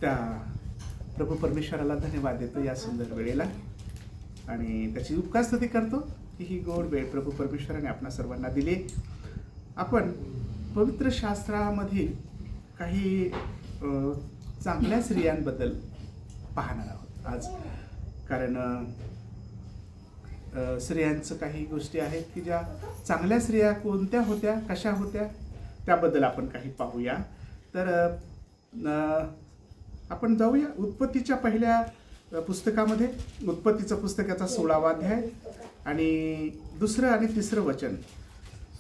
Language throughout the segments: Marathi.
त्या प्रभू परमेश्वराला धन्यवाद देतो या सुंदर वेळेला आणि त्याची उपकारस्तुती करतो की ही गोड वेळ प्रभू परमेश्वराने आपणा सर्वांना दिली. आपण पवित्र शास्त्रामधील काही चांगल्या स्त्रियांबद्दल पाहणार आहोत आज. कारण स्त्रियांचं काही गोष्टी आहेत की ज्या चांगल्या स्त्रिया कोणत्या होत्या, कशा होत्या, त्याबद्दल आपण काही पाहूया. तर आपण जाऊया उत्पत्तीच्या पहिल्या पुस्तकामध्ये. उत्पत्तीचं पुस्तकाचा 16वा अध्याय आणि 2रं आणि 3रं वचन.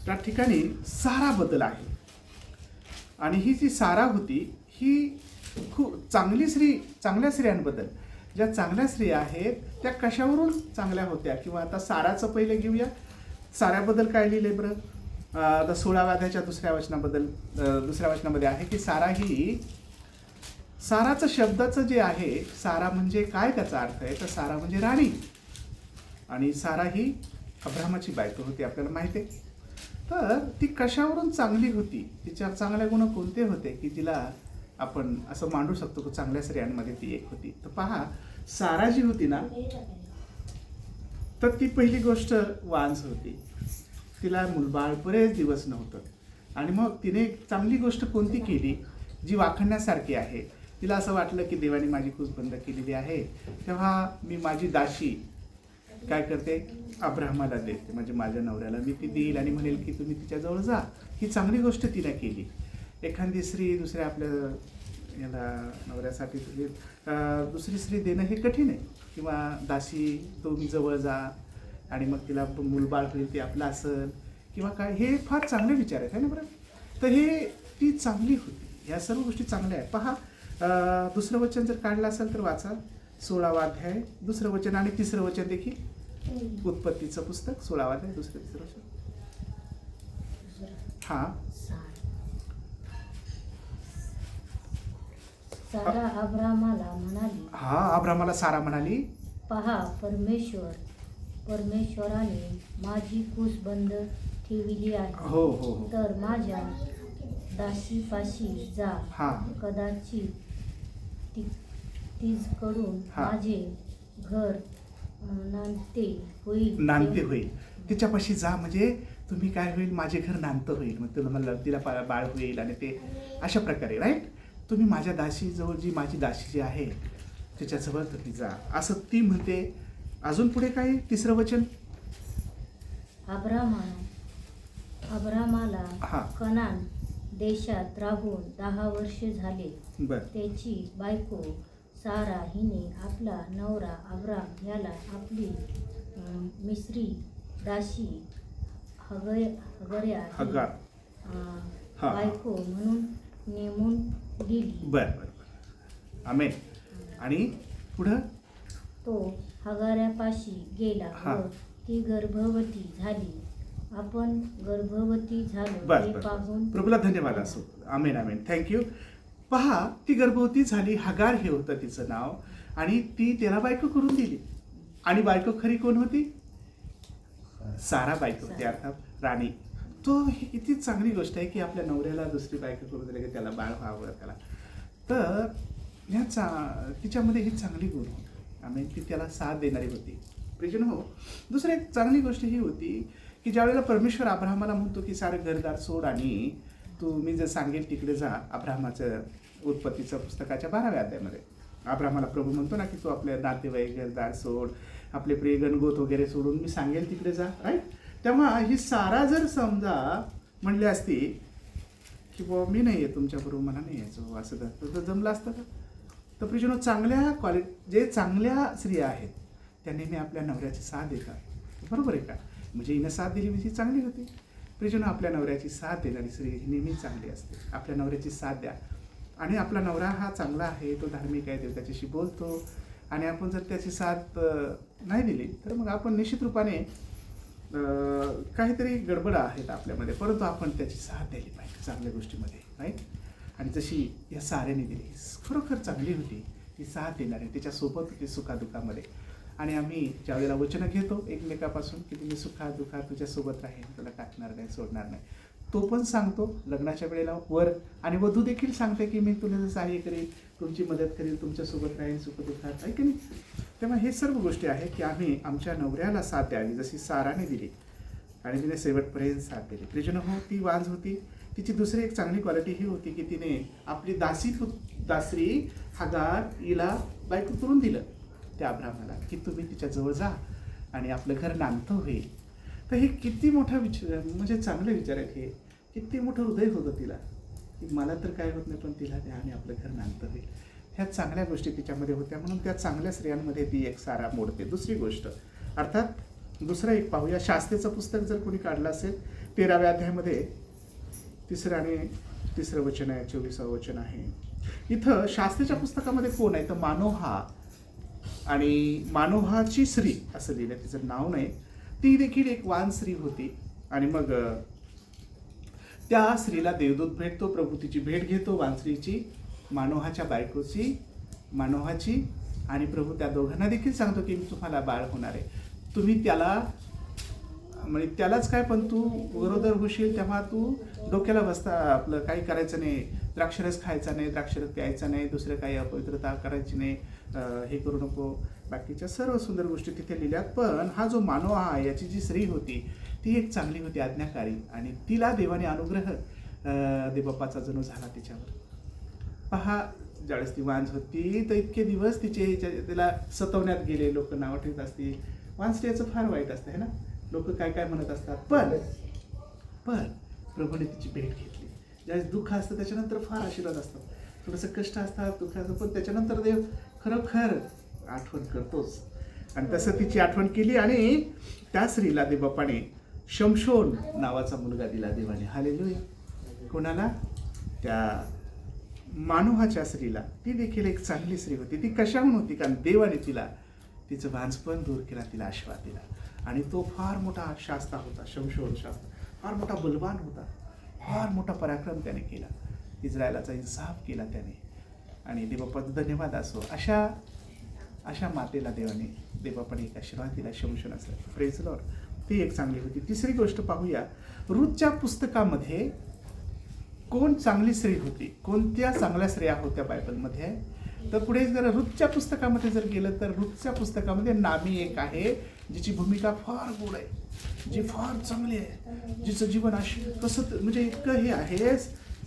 त्या ठिकाणी साराबद्दल आहे. आणि ही जी सारा होती ही खूप चांगल्या स्त्रियांबद्दल. ज्या चांगल्या स्त्रिया आहेत त्या कशावरून चांगल्या होत्या, किंवा आता साराचं पहिले घेऊया. साऱ्याबद्दल काय लिहिले बरं? आता 16व्या अध्यायाच्या 2ऱ्या वचनामध्ये आहे की साराचं शब्दाचं जे आहे, सारा म्हणजे काय त्याचा अर्थ आहे, तर सारा म्हणजे राणी. आणि सारा ही अब्राहमाची बायको होती, आपल्याला माहिती आहे. तर ती कशावरून चांगली होती, तिच्या चांगल्या गुण कोणते होते की तिला आपण असं मांडू शकतो की चांगल्या स्त्रियांमध्ये ती एक होती. तर पहा, सारा जी होती ना, तर ती पहिली गोष्ट वांझ होती. तिला मुलबाळ बरेच दिवस नव्हतं. आणि मग तिने एक चांगली गोष्ट कोणती केली जी वाखाणण्यासारखी आहे. तिला असं वाटलं की देवाने माझी खूस बंद केलेली आहे, तेव्हा मी माझी दाशी काय करते, अब्राहमाला देते, म्हणजे माझ्या नवऱ्याला मी ती देईल आणि म्हणेल की तुम्ही तिच्याजवळ जा. ही चांगली गोष्ट तिने केली. एखादी स्त्री दुसऱ्या आपल्या याला नवऱ्यासाठी दुसरी स्त्री देणं हे कठीण आहे. किंवा दासी, तुम्ही जवळ जा आणि मग तिला मुलबाळ होईल, ते आपलं असेल किंवा काय, हे फार चांगले विचार आहेत, है ना बरं. तर ती चांगली होती. या सर्व गोष्टी चांगल्या आहेत. पहा, 2रं वचन जर काढलं असेल तर वाचा. 16वा अध्याय 2रं वचन आणि 3रं वचन देखील. उत्पत्तीचं पुस्तक 16वा अध्याय 2रं 3रं वचन. हा, सारा अब्राहमाला सारा म्हणाली, पहा, परमेश्वराने माझी कूस बंद ठेवली आहे. हो हो हो, तर माझ्या दासीपाशी जा. कदाचित तिजकडून माझे घर नांदते होईल. तिच्यापाशी जा म्हणजे तुम्ही काय होईल, माझे घर नांदतं होईल. मग तिला बाळ होईल आणि ते अशा प्रकारे, राईट. तुम्ही माझ्या दासीजवळ, जी माझी दासी जी आहे त्याच्याजवळ तुम्ही जा, असं ती म्हणते. अजून पुढे काय? 3रं वचन. अब्रामाला कनान देशात राहून 10 वर्षे झाले. त्याची बायको सारा हिने आपला नवरा अब्राम याला आपली मिस्री दासी हगार बायको म्हणून नेमून दिली. बर. आमेन. आणि पुढं तो हगाऱ्यापाशी गेला व ती गर्भवती झाली. आपण गर्भवती झालो हे पाहून प्रभूला धन्यवाद असो. आमेन आमेन, थँक्यू. पहा, ती गर्भवती झाली. हगार हे होतं तिचं नाव. आणि ती त्याला बायको करून दिली. आणि बायको खरी कोण होती? सारा बायको होती, अर्थात राणी. तो ही किती चांगली गोष्ट आहे की आपल्या नवऱ्याला दुसरी बायको करून दिली की त्याला बाळ व्हावं त्याला. तर तिच्यामध्ये ही चांगली गुण होती. आम्ही ती त्याला साथ देणारी होती. प्रिजन हो. दुसरी एक चांगली गोष्ट ही होती की ज्यावेळेला परमेश्वर अब्राहमाला म्हणतो की सारं घरदार सोड आणि तू मी जर सांगेल तिकडे जा. अब्राहमाचं उत्पत्तीच्या पुस्तकाच्या 12व्या अध्यायामध्ये अब्राहमाला प्रभू म्हणतो ना की तू आपले नातेवाईक, घरदार सोड, आपले प्रिय गणगोत वगैरे सोडून मी सांगेल तिकडे जा, राईट. तेव्हा ही सारा जर समजा म्हणली असती की बुवा मी नाही आहे तुमच्याबरोबर, मला नाही यायचं असं तर जमलं असतं का? तर प्रिजनो, जे चांगल्या स्त्रिया आहेत त्या नेहमी आपल्या नवऱ्याची साथ देतात. बरोबर आहे का? म्हणजे हिनं साथ दिली म्हणजे चांगली होती. प्रिजनो, आपल्या नवऱ्याची साथ देणारी स्त्री ही नेहमी चांगली असते. आपल्या नवऱ्याची साथ द्या. आणि आपला नवरा हा चांगला आहे, तो धार्मिक आहे, तो त्याच्याशी बोलतो. आणि आपण जर त्याची साथ नाही दिली तर मग आपण निश्चित रूपाने काहीतरी गडबड आहेत आपल्यामध्ये. परंतु आपण त्याची साथ द्यायला पाहिजे चांगल्या गोष्टीमध्ये, राईट. आणि जशी या साऱ्याने दिली, खरोखर चांगली होती, ती साथ देणारी, त्याच्यासोबत होती सुखादुखामध्ये. आणि आम्ही ज्यावेळेला वचनं घेतो एकमेकापासून की तुम्ही सुखादुखात तुझ्यासोबत राहील, तुला टाकणार नाही, सोडणार नाही, तो पण सांगतो लग्नाच्या वेळेला वर, आणि वधू देखील सांगते की मी तुला सहाय्य करेन, तुमची मदत करेन, तुमच्यासोबत राहीन सुखदुःखात, आहे की नाही. तेव्हा हे सर्व गोष्टी आहेत की आम्ही आमच्या नवऱ्याला साथ द्यावी, जशी साराने दिली आणि तिने शेवटपर्यंत साथ दिली. प्रियजन हो, ती वांज होती. तिची दुसरी एक चांगली क्वालिटी ही होती की तिने आपली दासरी हगार हिला बायको करून दिलं त्या अब्रामाला, की तुम्ही तिच्याजवळ जा आणि आपलं घर नांदतं होईल. तर हे किती मोठा विचार, म्हणजे चांगले विचार आहेत हे. किती मोठं हृदय होतं तिला, की मला तर काय होत नाही पण तिला द्या आणि आपलं घर नांदतं होईल. ह्या चांगल्या गोष्टी तिच्यामध्ये होत्या, म्हणून त्या चांगल्या स्त्रियांमध्ये ती एक सारा मोडते. दुसरी गोष्ट अर्थात दुसरं एक पाहूया. शास्त्रेचं पुस्तक जर कोणी काढलं असेल 13व्या अध्यायामध्ये 3रं आणि 3रं वचन आहे, 24वं वचन आहे. इथं शास्त्रेच्या पुस्तकामध्ये कोण आहे तर मानोहा, आणि मानोहाची स्त्री असं लिहिलं, तिचं नाव नाही. ती देखील एक वान स्त्री होती. आणि मग त्या स्त्रीला देवदूत भेटतो, प्रभू तिची भेट घेतो, वान स्त्रीची, मानोहाच्या बायकोची, मानोहाची. आणि प्रभू त्या दोघांना देखील सांगतो की तुम्हाला बाळ होणार आहे, तुम्ही त्याला म्हणजे त्यालाच काय पण तू गरोदर होशील तेव्हा तू डोक्याला बसता आपलं काही करायचं नाही, द्राक्षरस खायचा नाही, द्राक्षरस प्यायचा नाही, दुसरं काही अपवित्रता करायची नाही, हे करू नको. बाकीच्या सर्व सुंदर गोष्टी तिथे लिहिल्यात. पण हा जो मानोहा आहे याची जी स्त्री होती ती एक चांगली होती, आज्ञाकारी, आणि तिला देवाने अनुग्रह देवबाप्पाचा जणू झाला तिच्यावर. पहा, ज्यावेळेस ती वांज होती तर इतके दिवस तिला सतवण्यात गेले. लोक नाव ठेवत असतील, वांज स्त्रियाचं फार वाईट असतं है ना, लोक काय काय म्हणत असतात. पण प्रभूने तिची भेट घेतली. ज्यावेळेस दुःख असतं त्याच्यानंतर फार आशीर्वाद असतात, थोडंसं कष्ट असतात, दुःख असतं, पण त्याच्यानंतर देव खरोखर आठवण करतोच. आणि तसं तिची आठवण केली आणि त्या स्त्रीला देवबापाने शमशोन नावाचा मुलगा दिला देवाने. हालेलुया. कोणाला? त्या मानोहाच्या स्त्रीला. ती देखील एक चांगली स्त्री होती. ती कशाहून होती? कारण देवाने तिला तिचं भांजपण दूर केला, तिला आशीर्वाद दिला. आणि तो फार मोठा शास्ता होता, शमशोन शास्ता, फार मोठा बलवान होता, फार मोठा पराक्रम त्याने केला, इस्रायलाचा इन्साफ केला त्याने. आणि देवबापाचा धन्यवाद असो, अशा मातेला देवबापाने एक आशीर्वाद दिला, शमशोन असं. Praise Lord. ती एक चांगली होती. तिसरी गोष्ट पाहूया. रूथच्या पुस्तकामध्ये कोण चांगली स्त्री होती, कोणत्या चांगल्या स्त्रिया होत्या बायबलमध्ये? तर पुढे जर रूथच्या पुस्तकामध्ये जर गेलं तर रूथच्या पुस्तकामध्ये नामी एक आहे, जिची भूमिका फार गोड आहे, जी फार चांगली आहे, जिचं जीवन कसं म्हणजे इतकं हे आहे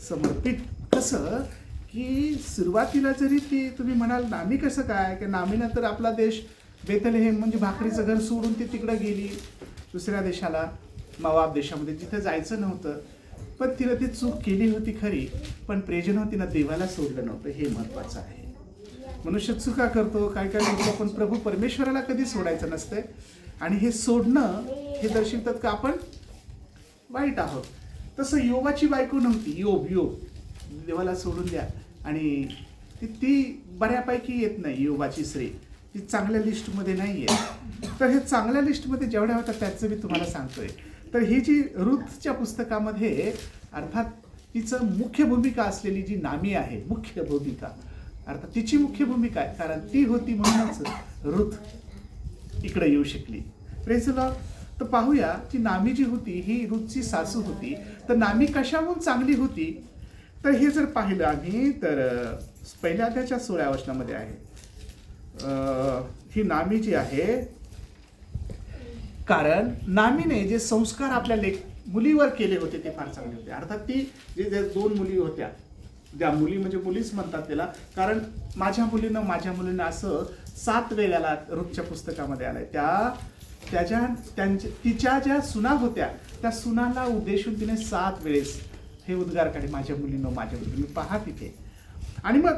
समर्पित. कसं की सुरुवातीला जरी ती तुम्ही म्हणाल नामी कसं काय, की नामीनंतर आपला देश बेथलेहेम म्हणजे भाकरीचं घर सोडून ती तिकडं गेली दुसऱ्या देशाला, मोआब देशामध्ये, जिथं जायचं नव्हतं. पण तिनं ती चूक केली होती खरी, पण प्रेजन तिनं देवाला सोडलं नव्हतं, हे महत्त्वाचं आहे. मनुष्य चुका करतो, काय काय करतो, पण प्रभू परमेश्वराला कधी सोडायचं नसतं. आणि हे सोडणं हे दर्शवतात का आपण वाईट आहोत. तसं योबाची बायको नव्हती. योब देवाला सोडून द्या, आणि ती बऱ्यापैकी येत नाही. योबाची स्त्री ती चांगल्या लिस्टमध्ये नाही आहे. तर हे चांगल्या लिस्टमध्ये जेवढ्या होत्या त्याचं मी तुम्हाला सांगतोय. तर ही जी रूथच्या पुस्तकामध्ये अर्थात तिचं मुख्य भूमिका असलेली जी नामी आहे, मुख्य भूमिका अर्थात तिची मुख्य भूमिका आहे, कारण ती होती म्हणूनच रूथ इकडे येऊ शकली. Praise the Lord. तर पाहूया की नामी जी होती ही रूथची सासू होती. तर नामी कशाहून चांगली होती तर हे जर पाहिलं आम्ही तर पहिल्या अध्यायाच्या 16व्या वचनामध्ये आहे. ही नामी जी आहे, कारण नामीने जे संस्कार आपल्या मुलीवर केले होते ते फार चांगले होते. अर्थात ती जे 2 मुली होत्या, ज्या मुली म्हणजे मुलीच म्हणतात त्याला, कारण माझ्या मुलीनं असं 7 वेळेला रूथच्या पुस्तकामध्ये आलंय. तिच्या ज्या सुना होत्या त्या सुनाला उद्देशून तिने 7 वेळेस हे उद्गार काढले, माझ्या मुलीनं. पहा तिथे. आणि मग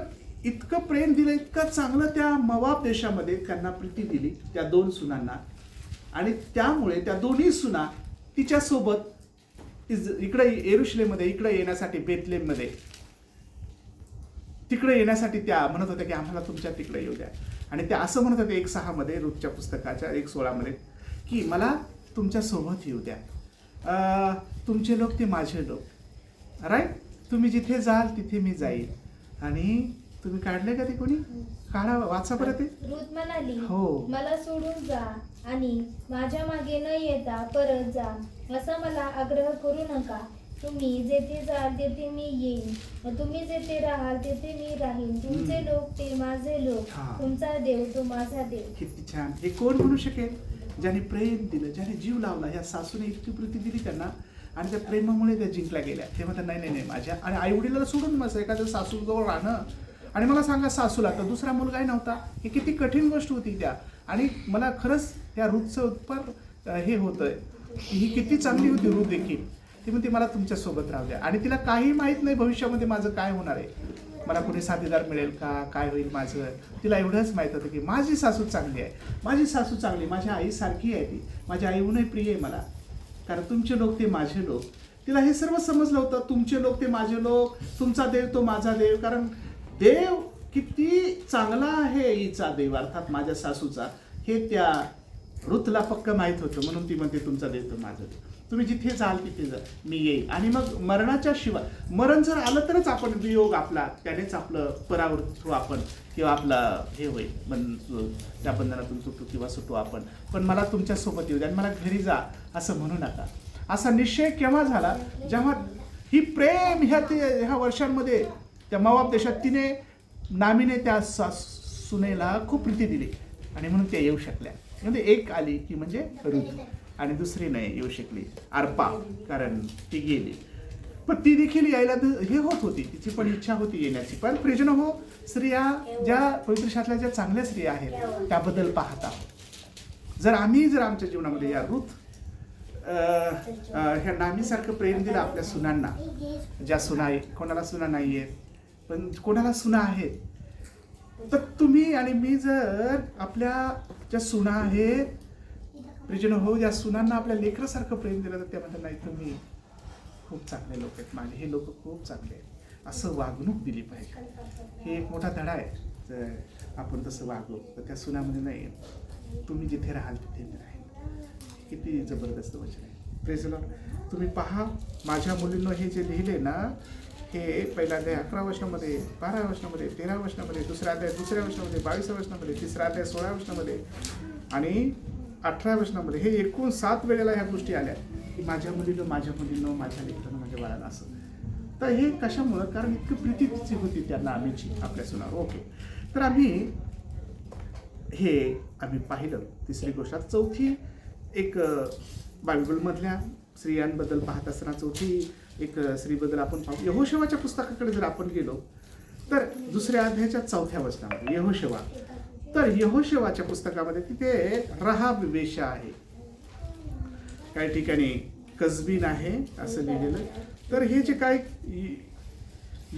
इतकं प्रेम दिलं, इतकं चांगलं त्या मोआब देशामध्ये त्यांना प्रीती दिली त्या 2 सुनांना. आणि त्यामुळे त्या दोन्ही सुना तिच्यासोबत इकडे येरुशलेममध्ये इकडे येण्यासाठी, बेथलेहममध्ये तिकडे येण्यासाठी त्या म्हणत होत्या की आम्हाला तुमच्या तिकडे येऊ द्या. आणि त्या असं म्हणत होते 1:6 मध्ये, रूथच्या पुस्तकाच्या 1:16 मध्ये, की मला तुमच्या सोबत येऊ द्या. तुमचे लोक ते माझे लोक, राईट. तुम्ही जिथे जाल तिथे मी जाईल. आणि तुम्ही काढले का ते कोणी? काढा, वाचा बरं ते. रूथ म्हणाली, हो, मला सोडून जा आणि माझ्या मागे न येता परत जा, असा मला आग्रह करू नका. तुम्ही जेथे जाल तेथे मी येईन व तुम्ही जेथे राहाल तेथे मी राहीन. तुमचे लोक ते माझे लोक, हा. तुमचा देव तो माझा देव. किती छान. हे कोण म्हणू शकेल? ज्याने प्रेम दिलं, ज्याने जीव लावला. ह्या सासूने इतकी प्रीती दिली त्यांना आणि त्या प्रेमामुळे त्या जिंकल्या गेल्या. ते म्हणतात नाही नाही माझ्या आणि आई वडिलाला सोडून मस्त एखाद्या सासूजवळ राहणं. आणि मला सांगा सासूला तर दुसरा मुलगाही नव्हता. हे किती कठीण गोष्ट होती त्या. आणि मला खरंच त्या रूथचं उत्पर हे होतं की ही किती चांगली होती रूथ देखील. ती म्हणते मला तुमच्यासोबत राहू द्या. आणि तिला काही माहीत नाही भविष्यामध्ये माझं काय होणार आहे, मला कोणी साथीदार मिळेल का, काय होईल माझं. तिला एवढंच माहीत होतं की माझी सासू चांगली आहे, माझी सासू चांगली, माझ्या आईसारखी आहे ती, माझ्या आईहूनही प्रिय आहे मला, कारण तुमचे लोक ते माझे लोक. तिला हे सर्व समजलं होतं. तुमचे लोक ते माझे लोक, तुमचा देव तो माझा देव. कारण देव किती चांगला आहे हिचा देव अर्थात माझ्या सासूचा हे त्या रुथला पक्क माहीत होतं. म्हणून ती म्हणते तुमचा देव तो माझा देव. तुम्ही जिथे जाल तिथे जा, मी येईल. आणि मग मरणाच्या शिवाय, मरण जर आलं तरच आपण वियोग आपला त्यानेच आपलं परावृत्त होऊ आपण किंवा आपला हे होईल त्या बंधनातून सुटू किंवा सुटू आपण. पण मला तुमच्यासोबत येऊ द्या आणि मला घरी जा असं म्हणू नका. असा निश्चय केव्हा झाला? जेव्हा ही प्रेम ह्या वर्षांमध्ये त्या मोआब देशात तिने नामीने त्या सुनेला खूप प्रीती दिली आणि म्हणून त्या येऊ शकल्या. म्हणजे एक आली की म्हणजे रुथ आणि दुसरी नाही येऊ शकली अर्पा, कारण ती गेली. पण ती देखील यायला हे होत होती, तिची पण इच्छा होती येण्याची. पण प्रियजन हो, स्त्रिया ज्या पवित्र शास्त्रातल्या ज्या चांगल्या स्त्रिया आहेत त्याबद्दल पाहता जर आमच्या जीवनामध्ये या रुथ ह्या नामीसारखं प्रेम दिलं आपल्या सुनांना, ज्या सुना आहेत, कोणाला सुना नाही आहेत पण कोणाला सुना आहेत, तर तुम्ही आणि मी जर आपल्या ज्या सुना आहेत प्रियजन हो, या सुनांना आपल्या लेकरासारखं प्रेम दिलं तर त्या म्हणतात नाही तुम्ही खूप चांगले लोक आहेत, माझे हे लोक खूप चांगले आहेत, असं वागणूक दिली पाहिजे. हे एक मोठा धडा आहे. जर आपण तसं वागलो तर त्या सुनामध्ये नाही तुम्ही जिथे राहाल तिथे मी राहील. किती जबरदस्त वचन आहे. Praise the Lord. तुम्ही पहा माझ्या मुलींना हे जे लिहिले ना, हे पहिला अध्याय 11 वचनामध्ये, 12 वचनामध्ये, 13 वचनामध्ये, दुसरा अध्याय 2 वचनामध्ये, 22 वचनामध्ये, तिसरा अध्याय 16 वचनामध्ये आणि 18 वचनामध्ये, हे एकूण 7 वेळेला ह्या गोष्टी आल्या की माझ्या मुलीनं, माझ्या लेकरानं, माझ्या बाळाला असं. तर हे कशामुळं? कारण इतकी प्रीती तिची होती त्यांना आम्हीची आपल्या सुनावर. ओके, तर आम्ही पाहिलं. तिसरी गोष्ट. चौथी एक बायबलमधल्या स्त्रियांबद्दल पाहत असताना चौथी एक स्त्रीबद्दल आपण पाहू. यहोशवाच्या पुस्तकाकडे जर आपण गेलो तर 2 अध्यायाच्या 4 वचनामध्ये यहोशवा, तर यहोशवाच्या पुस्तकामध्ये तिथे राहाब वेश्या आहे, काही ठिकाणी कजबीन आहे असं लिहिलेलं. तर हे जे काय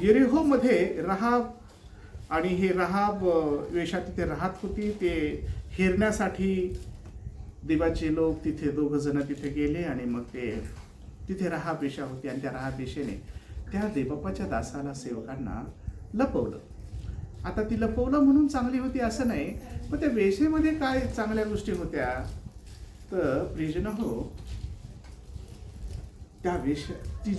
यरीहोमध्ये राहाब आणि हे राहाब वेश्या तिथे राहत होती. ते हेरण्यासाठी देवाचे लोक तिथे 2 जण तिथे गेले आणि मग ते तिथे राहाब वेश्या होती आणि त्या राहाब वेश्येने त्या देवबापाच्या दासाला, सेवकांना लपवलं. आता ती लपवलं म्हणून चांगली होती असं नाही, पण त्या वेश्येमध्ये काय चांगल्या गोष्टी होत्या. तर प्रियजन हो, त्या वेश्या ती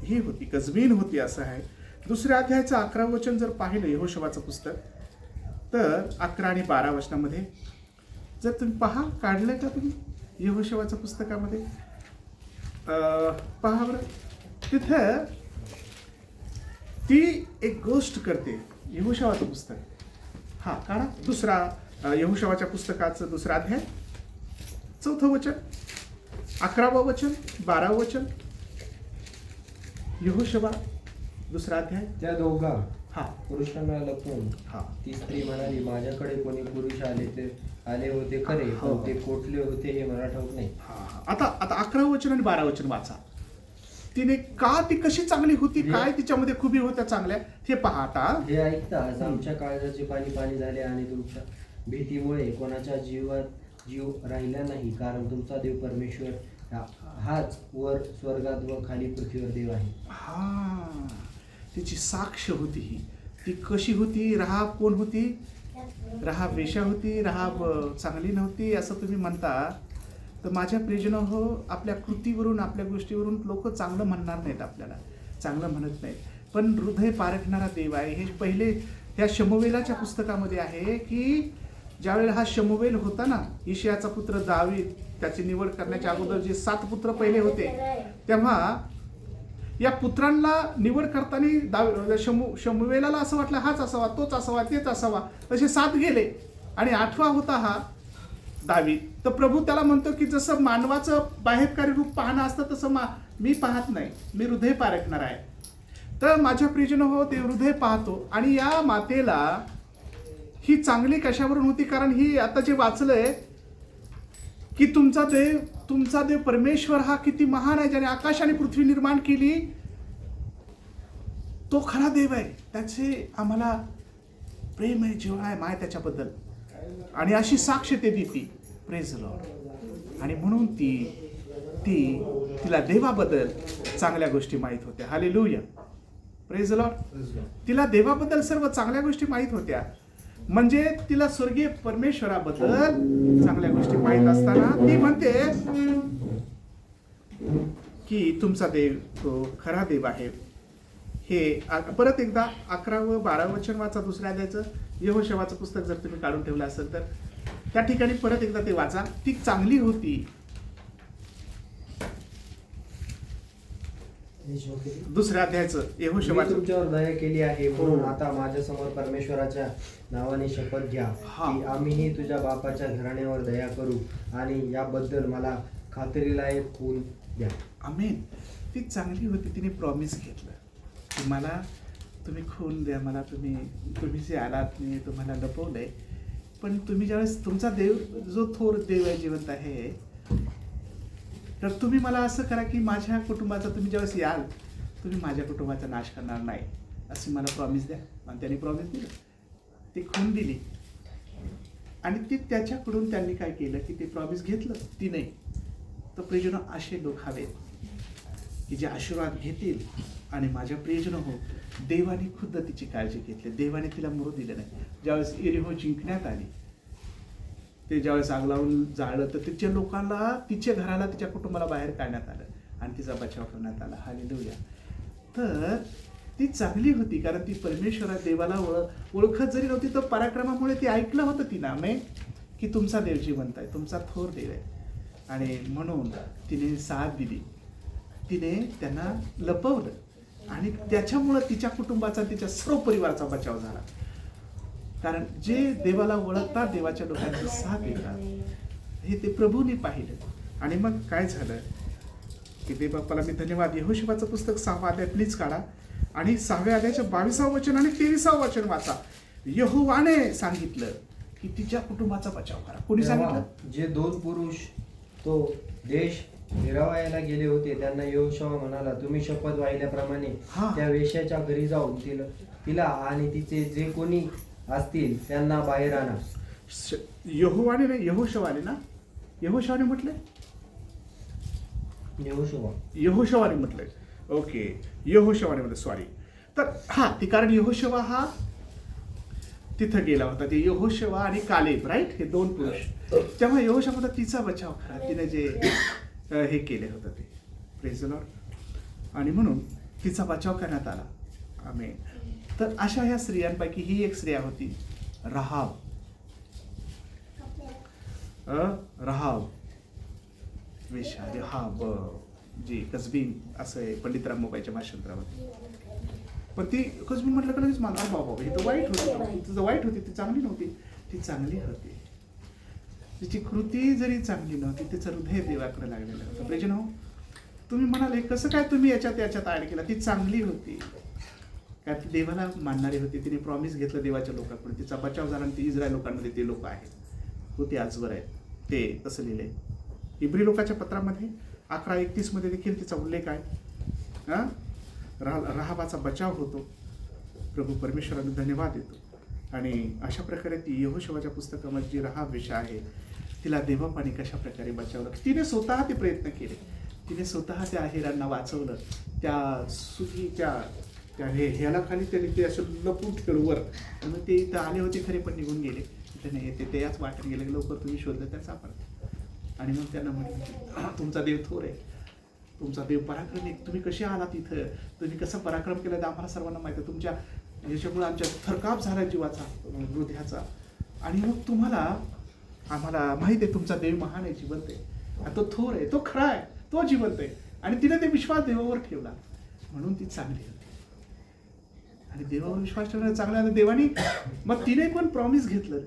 ही होती, कजबीन होती असं आहे. 2 अध्यायाचं 11 वचन जर पाहिलं यहोशवाचं पुस्तक, तर 11 आणि 12 वचनामध्ये जर तुम्ही पहा, काढलंय का तुम्ही यहोशवाच्या पुस्तकामध्ये? पहा बरं, तिथं ती एक गोष्ट करते. यहोशवाचं पुस्तक काढा. यहोशवाच्या पुस्तकाचं 2 अध्याय 4 वचन, 11 वचन, 12 वचन. यहोशवा 2 अध्याय. त्या दोघा पुरुषांना लपवून हा ती स्त्री म्हणाली, माझ्याकडे कोणी पुरुष आले होते खरे, पण ते कोठले होते हे मला ठाऊक नाही. आता 11 वचन आणि 12 वचन वाचा. तिने ती कशी चांगली होती, काय तिच्यामध्ये खूबी होत्या चांगल्या, हे पहा. आता हे ऐकताच आमच्या काळजाचे पाणी झाले आणि तुमच्या भीतीमुळे कोणाच्या जीवात जीव राहिला नाही, कारण तुमचा देव परमेश्वर हाच वर स्वर्गात व खाली पृथ्वीवर देव आहे. तिची साक्ष होती ही. ती कशी होती? राहाब कोण होती? राहाब वेश्या होती. राहाब चांगली नव्हती असं तुम्ही म्हणता. तर माझ्या प्रियजन हो, आपल्या कृतीवरून, आपल्या गोष्टीवरून लोक चांगलं म्हणणार नाहीत, आपल्याला चांगलं म्हणत नाहीत. पण हृदय पारखणारा देव आहे. हे पहिले त्या शमूएलाच्या पुस्तकामध्ये आहे की ज्यावेळेला हा शमूवेल होता ना, इशियाचा पुत्र दावीद, त्याची निवड करण्याच्या अगोदर जे 7 पुत्र पहिले होते, तेव्हा या पुत्रांना निवड करताना शमूवेलाला असं वाटलं हाच असावा, तोच असावा, तेच असावा, तसे 7 गेले आणि 8वा होता हा दावीद. तर प्रभू त्याला म्हणतो की जसं मानवाचं बाहेरकारी रूप पाहणं असतं तसं मी पाहत नाही, मी हृदय पारखणार आहे. तर माझ्या प्रियजनो हो, ते हृदय पाहतो. आणि या मातेला ही चांगली कशावरून होती? कारण ही आता जे वाचलंय की तुमचा देव परमेश्वर हा किती महान आहे, ज्याने आकाश आणि पृथ्वी निर्माण केली, तो खरा देव आहे. त्याचे आम्हाला प्रेम आहे, जिव्हाळा आहे, माय त्याच्याबद्दल, आणि अशी साक्ष ते देती. Praise Lord. आणि म्हणून तिला देवाबद्दल चांगल्या गोष्टी माहीत होत्या. हालेलुया. Praise Lord. तिला देवाबद्दल सर्व चांगल्या गोष्टी माहीत होत्या. म्हणजे तिला स्वर्गीय परमेश्वराबद्दल चांगल्या गोष्टी माहीत असताना ती म्हणते की तुमचा देव तो खरा देव आहे. हे परत एकदा 11 व 12 वचन वाचा, दुसऱ्या अध्यायाचं यहोशुआचं पुस्तक जर तुम्ही काढून ठेवलं असेल तर त्या ठिकाणी परत एकदा ते वाचा. ती चांगली होती. दुसऱ्या अध्यायाचं मी यहोशुआचं. तुमच्यावर दया केली आहे म्हणून आता माझ्या समोर परमेश्वराच्या नावाने शपथ घ्या की आम्हीही तुझ्या बापाच्या घराण्यावर दया करू आणि याबद्दल मला खात्रीलायक खून द्या. आमेन. ती चांगली होती. तिने प्रॉमिस घेतलं की मला तुम्ही खून द्या, मला तुम्ही जे आलात मी तुम्हाला लपवलंय, पण तुम्ही ज्यावेळेस तुमचा देव जो थोर देव आहे, जिवंत आहे, तर तुम्ही मला असं करा की माझ्या कुटुंबाचा तुम्ही ज्यावेळेस याल तुम्ही माझ्या कुटुंबाचा नाश करणार नाही, अशी मला प्रॉमिस द्या. आणि त्यांनी प्रॉमिस दिलं. ती खून दिली आणि ती त्याच्याकडून त्यांनी काय केलं की ते प्रॉमिस घेतलं. ती नाही. तर प्रियजनो, असे लोक हवेत की जे आशीर्वाद घेतील. आणि माझ्या प्रियजनो हो, देवाने खुद्द तिची काळजी घेतली. देवाने तिला मरू दिलं नाही. ज्यावेळेस एरिहो जिंकण्यात आली, ते ज्यावेळेस आग लावून जाळलं, तर तिच्या लोकांना, तिच्या घराला, तिच्या कुटुंबाला बाहेर काढण्यात आलं आणि तिचा बचाव करण्यात आला. हालेलुया. तर ती चांगली होती कारण ती परमेश्वरा देवाला ओळखत जरी नव्हती तर पराक्रमामुळे ती ऐकलं होतं ती नामे की तुमचा देव जिवंत आहे, तुमचा थोर देव आहे. आणि म्हणून तिने साथ दिली. तिने त्यांना लपवलं आणि त्याच्यामुळं तिच्या कुटुंबाचा, तिच्या सर्व परिवाराचा बचाव झाला. कारण जे देवाला ओळखतात, देवाच्या लोकांची साथ देतात, हे ते प्रभूने पाहिलं. आणि मग काय झालं की ते बाप्पाला मी धन्यवाद. यहोशुआचं पुस्तक 6वा अध्याय प्लीज काढा आणि 6व्या अध्यायाच्या 22वा वचन आणि 23वा वचन वाचा. यहोवाने सांगितलं की तिच्या कुटुंबाचा बचाव करा. कोणी सांगितलं? जे 2 पुरुष तो देश फिरवायला गेले होते त्यांना यहोशुआ म्हणाला, तुम्ही शपथ वाहिल्याप्रमाणे त्या वेश्याच्या घरी जाऊन तिला आणि तिचे जे कोणी असतील त्यांना बाहेर आणा. यहोवाने नाही, यहोशुआने ना? यहोशुआने म्हटलंय, यहोशुआने म्हटलंय. ओके, यहोशुआने म्हटलं, सॉरी. तर ती कारण यहोशुआ हा तिथं गेला होता. ते यहोशुआ आणि कालेब, राईट, हे 2 पुरुष. तेव्हा यहोशुआ म्हणतात तिचा बचाव करा. तिने जे हे केले होतं ते. Praise the Lord. आणि म्हणून तिचा बचाव करण्यात आला. आमेन. तर अशा ह्या स्त्रियांपैकी ही एक स्त्रिया होती, राहाब. राहाब वेश्या, राहाब जी कसबीन असं आहे पंडित रामबाईच्या भाषांतरामध्ये. पण ती कसबीन म्हटलं का लगेच मला बाबा ही तर वाईट होती, तिचं वाईट होती, ती चांगली नव्हती. ती चांगली होती. तिची कृती जरी चांगली नव्हती, तिचं हृदय देवाकडे लागलेलं होतं. प्रियजनो, तुम्ही म्हणाले कसं काय तुम्ही याच्यात ऍड केला? ती चांगली होती कारण ती देवाला मानणारी होती. तिने प्रॉमिस घेतलं देवाच्या लोकांकडून, तिचा बचाव झाला आणि ती इस्रायल लोकांमध्ये ते लोक आहेत, तो ते आजवर आहेत. ते तसं लिहिलंय इब्री लोकाच्या पत्रामध्ये 11:31 मध्ये देखील तिचा उल्लेख आहे. राहाबाचा बचाव होतो. प्रभू परमेश्वराने धन्यवाद देतो. आणि अशा प्रकारे ती यहोशुआच्या पुस्तकामध्ये जी राहाब वेश्या आहे, तिला देवापाने कशा प्रकारे बचावलं. तिने स्वतः ते प्रयत्न केले. तिने स्वतः त्या अहिरांना वाचवलं. त्या सुखीच्या त्या ह्याला खाली त्यांनी ते असं लपून ठेववर, मग ते इथं आले होते खरे पण निघून गेले. त्याने येते ते याच वाटत गेले, लवकर तुम्ही शोधलं त्या सापडलं. आणि मग त्यांना म्हटलं तुमचा देव थोर आहे, तुमचा देव पराक्रमी, तुम्ही कसे आलात इथं, तुम्ही कसं पराक्रम केलं तर आम्हाला सर्वांना माहिती आहे. तुमच्या याच्यामुळे आमच्या थरकाप झाला जीवाचा, हृदयाचा. आणि मग आम्हाला माहित आहे तुमचा देव महान आहे, जिवंत आहे, आणि तो थोर आहे, तो खरा आहे, तो जिवंत आहे, आणि तिने ते विश्वास देवावर ठेवला म्हणून ती चांगली होती. आणि देवावर विश्वास ठेवण्याला चांगला आहे. देवानी मग तिने पण प्रॉमिस घेतलं,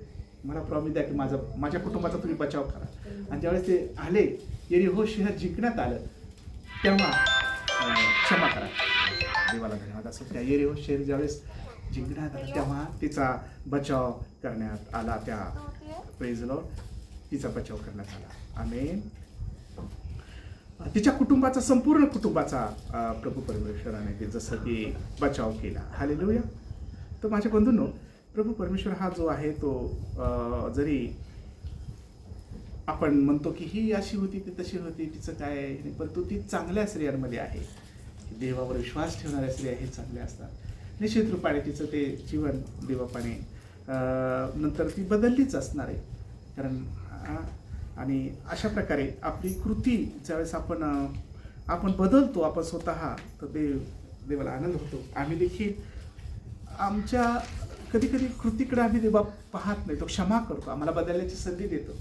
मला प्रॉमिस द्या की माझ्या कुटुंबाचा तुम्ही बचाव करा. आणि ज्यावेळेस ते आले, यरीहो शहर जिंकण्यात आलं, तेव्हा क्षमा करा, देवाला धन्यवाद. असं त्या यरीहो शहर ज्यावेळेस जिंकण्यात आलं तेव्हा तिचा बचाव करण्यात आला. त्या प्रेज लॉर्ड, तिचा बचाव करण्यात आला. आमेन. तिच्या कुटुंबाचा, संपूर्ण कुटुंबाचा प्रभू परमेश्वराने ते जसं की बचाव केला. हालेलुया. तर माझ्या बंधूंनो, प्रभू परमेश्वर हा जो आहे तो जरी आपण म्हणतो की ही अशी होती, ती तशी होती, तिचं काय नाही, परंतु ती चांगल्या स्त्रियांमध्ये आहे. देवावर विश्वास ठेवणाऱ्या स्त्रिया हे चांगल्या असतात. निश्चित रूपाने तिचं ते जीवन देवापाने नंतर ती बदललीच असणार आहे. कारण आणि अशा प्रकारे आपली कृती ज्यावेळेस आपण बदलतो, आपण स्वतः, तर देवाला आनंद होतो. आम्ही देखील आमच्या कधी कृतीकडे आम्ही देवा पाहत नाही, तो क्षमा करतो, आम्हाला बदलण्याची संधी देतो.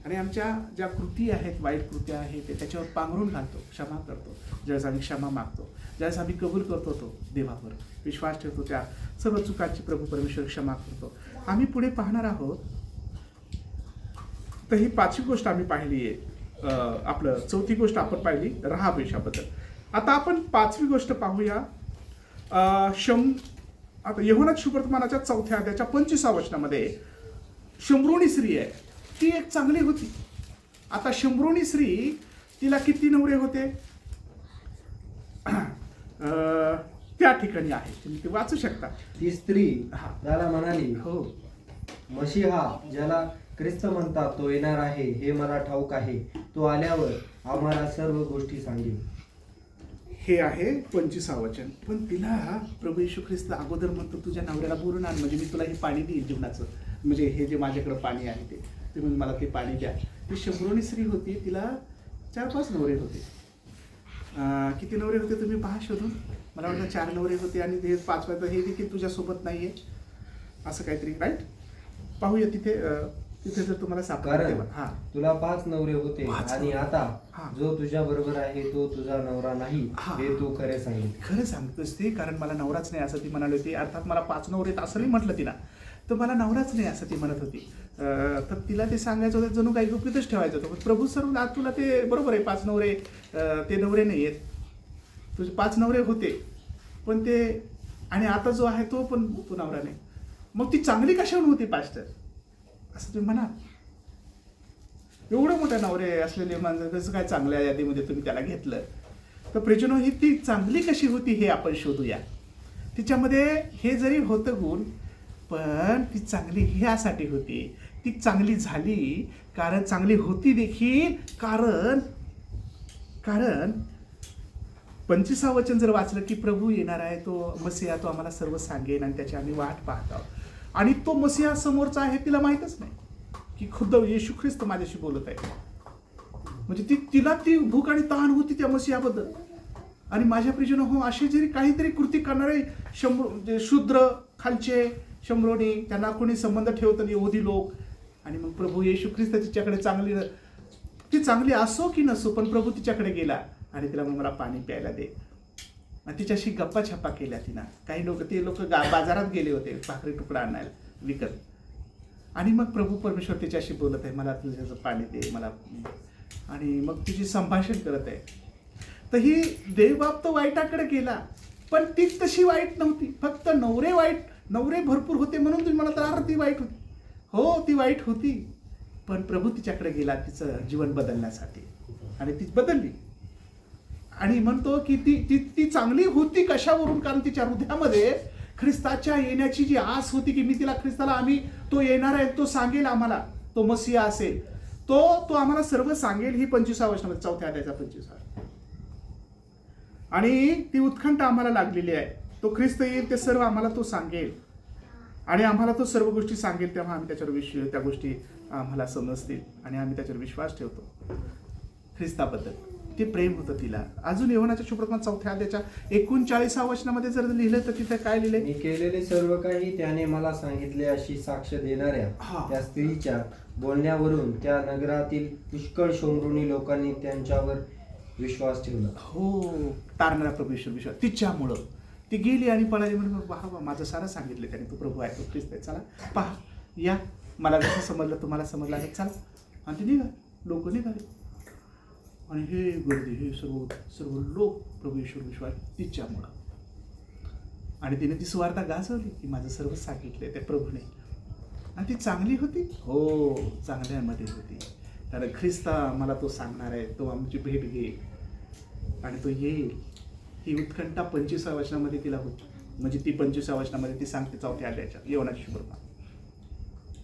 आणि आमच्या ज्या कृती आहेत, वाईट कृत्या आहेत, ते त्याच्यावर पांघरून घालतो, क्षमा करतो. ज्यावेळेस आम्ही क्षमा मागतो, ज्यावेळेस आम्ही कबूल करतो, तो देवावर विश्वास ठेवतो, त्या सर्व चुकांची प्रभू परमेश्वर क्षमा करतो. आम्ही पुढे पाहणार आहोत. तर ही 5वी गोष्ट आम्ही पाहिली आहे. आपलं 4थी गोष्ट आपण पाहिली राहाब याबद्दल. आता आपण 5वी गोष्ट पाहूया. आता यूहन्ना सुवर्तमानाच्या 4थ्या अध्यायाच्या 25व्या वचनामध्ये शम्रोनी स्त्री आहे, ती एक चांगली होती. आता शम्रोनी स्त्री, तिला किती नवरे होते त्या ठिकाणी आहे, तुम्ही ते वाचू शकता. ती स्त्री हा. त्याला म्हणाली, हो, मशीहा ज्याला ख्रिस्त म्हणतात तो येणार आहे, हे मला ठाऊक आहे. तो आल्यावर आम्हाला सर्व गोष्टी सांगेल. हे आहे 25वा वचन. पण तिला प्रभू येशू ख्रिस्त अगोदर म्हणतो, तुझ्या नवऱ्याला बोलून आण, म्हणजे मी तुला हे पाणी देईल जीवनाचं, म्हणजे हे जे माझ्याकडे पाणी आहे ते म्हणजे मला ते पाणी द्या. ती शम्रोनी स्त्री होती, तिला 4-5 नवरे होते. किती नवरे होते तुम्ही पहा शोधून. मला वाटतं 4 नवरे होते, आणि ते 5व्या हे देखील तुझ्यासोबत नाहीये, असं काहीतरी, राईट. पाहूया तिथे जर तुम्हाला कारण हा, तुला 5 नवरे होते, 5 आणि नवरे. आता हा. जो तुझ्या बरोबर आहे तो तुझा नवरा नाही, हा. हे तू खरे सांगितले. खरं सांगतोस ते, कारण मला नवराच नाही असं ती म्हणाली होती. अर्थात मला 5 नवरे आहेत असं नाही म्हटलं तिला, तर मला नवराच नाही असं ती म्हणत होती. तर तिला ते सांगायचं होतं, जणू काही गुपितच ठेवायचं होतं. प्रभू सर, आज तुला ते बरोबर आहे, 5 नवरे, ते नवरे नाही आहेत, तुझे 5 नवरे होते, पण ते, आणि आता जो आहे तो पण तो नवरा नाही. मग ती चांगली कशावर होती पास्टर, असं तुम्ही म्हणा. एवढं मोठ्या नवरे असलेले माणसं कसं काय चांगल्या यादीमध्ये तुम्ही त्याला घेतलं. तर प्रिजनो, ही ती चांगली कशी होती हे आपण शोधूया. तिच्यामध्ये हे जरी होतं गुण, पण ती चांगली ह्यासाठी होती, ती चांगली झाली कारण चांगली होती देखील, कारण 25वा वचन जर वाचलं की प्रभू येणार आहे, तो मसीहा, तो आम्हाला सर्व सांगेन, आणि त्याची आम्ही वाट पाहत आहोत. आणि तो मसीहा समोरचा आहे, तिला माहीतच नाही की खुद्द येशू ख्रिस्त माझ्याशी बोलत आहे. म्हणजे तिला ती भूक आणि तहान होती त्या मसीहाबद्दल. आणि माझ्या प्रिजनो हो, असे जरी काहीतरी कृती करणारे शूद्र, खालचे शम्रोनी, त्यांना कोणी संबंध ठेवतं यहुदी लोक, आणि मग प्रभू येशू ख्रिस्त तिच्याकडे ती चांगली असो की नसो, पण प्रभू तिच्याकडे गेला आणि तिला मग मला पाणी प्यायला दे. आणि तिच्याशी गप्पा छप्पा केल्या तिनं. काही लोक बाजारात गेले होते भाकरी तुकडा आणायला विकत, आणि मग प्रभू परमेश्वर तिच्याशी बोलत आहे, मला तुझ्याचं पाणी दे मला, आणि मग तिची संभाषण करत आहे. तर ही देवबाप तर वाईटाकडे गेला, पण ती तशी वाईट नव्हती. फक्त नवरे भरपूर होते म्हणून तुम्ही मला तर ती वाईट होती. हो, ती वाईट होती, पण प्रभू तिच्याकडे गेला तिचं जीवन बदलण्यासाठी, आणि ती बदलली. आणि म्हणतो की ती चांगली होती कशावरून, कारण तिच्या हृदयामध्ये ख्रिस्ताच्या येण्याची जी आस होती, की मी तिला ख्रिस्ताला तो येणार आहे, तो सांगेल आम्हाला, तो मसीहा असेल, तो आम्हाला सर्व सांगेल. ही 25व्या वचनामध्ये 4थ्या अध्यायाचा 25वा. आणि ती उत्कंठा आम्हाला लागलेली आहे, तो ख्रिस्त येईल, ते सर्व आम्हाला तो सांगेल, आणि आम्हाला तो सर्व गोष्टी सांगेल, तेव्हा आम्ही त्याच्यावर त्या गोष्टी आम्हाला समजतील, आणि आम्ही त्याच्यावर विश्वास ठेवतो ख्रिस्ताबद्दल. ते प्रेम होतं तिला. अजून योहानाच्या सुप्रकाशन 4 अध्यायाच्या 39 वचनामध्ये जर लिहिलं तर तिथं काय लिहिलंय? मी केलेले सर्व काही त्याने मला सांगितले अशी साक्ष देणाऱ्या हा. त्या स्त्रीच्या बोलण्यावरून त्या नगरातील पुष्कळ शोमरुणी लोकांनी त्यांच्यावर विश्वास ठेवला. हो, तारणारा प्रभू ईश्वर विश्वास. तिच्यामुळं ती गेली आणि पळाली म्हणून पहा माझं सारं सांगितलं त्याने, तू प्रभू आहे, तो ख्रिस्त आहे, चला पहा या, मला जसं समजलं तुम्हाला समजलं आहे, चला. आणि ते निघाले, लोक निघाले आणि हे गर्दी, हे सर्व सर्व लोक प्रभू ईश्वर विश्वास तिच्यामुळं. आणि तिने ती सुवार्ता गाजवली की माझं सर्व सांगितलंय त्या प्रभूने. आणि ती चांगली होती, हो चांगल्यामध्ये होती, कारण ख्रिस्ता मला तो सांगणार आहे, तो आमची भेट घेईल आणि तो येईल. ही उत्कंठा 25व्या वचनामध्ये तिला होती. म्हणजे ती 25व्या वचनामध्ये ती सांगते 4 अध्यायाच्या योहानाची सुप्रकाशन.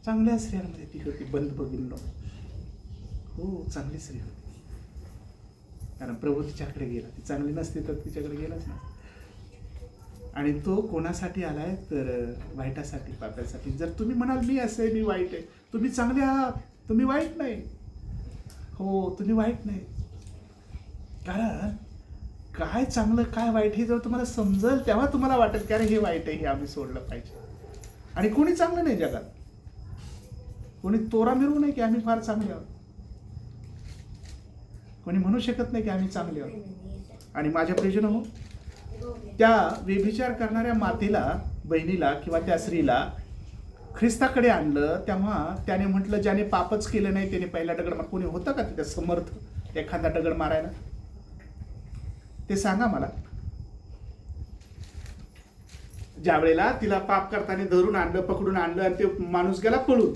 चांगल्या स्त्रियांमध्ये ती होती, बंद बघितलं, हो चांगली स्त्री होती, कारण प्रभू तिच्याकडे गेला. ती चांगली नसते तर तिच्याकडे गेलाच ना. आणि तो कोणासाठी आलाय तर वाईटासाठी, पाप्यासाठी. जर तुम्ही म्हणाल मी असं आहे, मी वाईट आहे, तुम्ही चांगले आहात, तुम्ही वाईट नाही, हो तुम्ही वाईट नाही. कारण काय चांगलं काय वाईट हे जर तुम्हाला समजेल तेव्हा तुम्हाला वाटेल की अरे हे वाईट आहे, हे आम्ही सोडलं पाहिजे. आणि कोणी चांगलं नाही जगात, कोणी तोरा मिरवू नाही की आम्ही फार चांगले आहोत, कोणी म्हणू शकत नाही की आम्ही चांगले आहोत. आणि माझ्या प्रियजन हो, त्या व्यभिचार करणाऱ्या मातेला, बहिणीला किंवा त्या स्त्रीला ख्रिस्ताकडे आणलं तेव्हा त्याने म्हटलं ज्याने पापच केलं नाही त्याने पहिला दगड मार. कोणी होतं का तिथे समर्थ एखादा दगड मारायला? ते सांगा मला. ज्या वेळेला तिला पाप करताना धरून आणलं, पकडून आणलं आणि ते माणूस गेला पळून,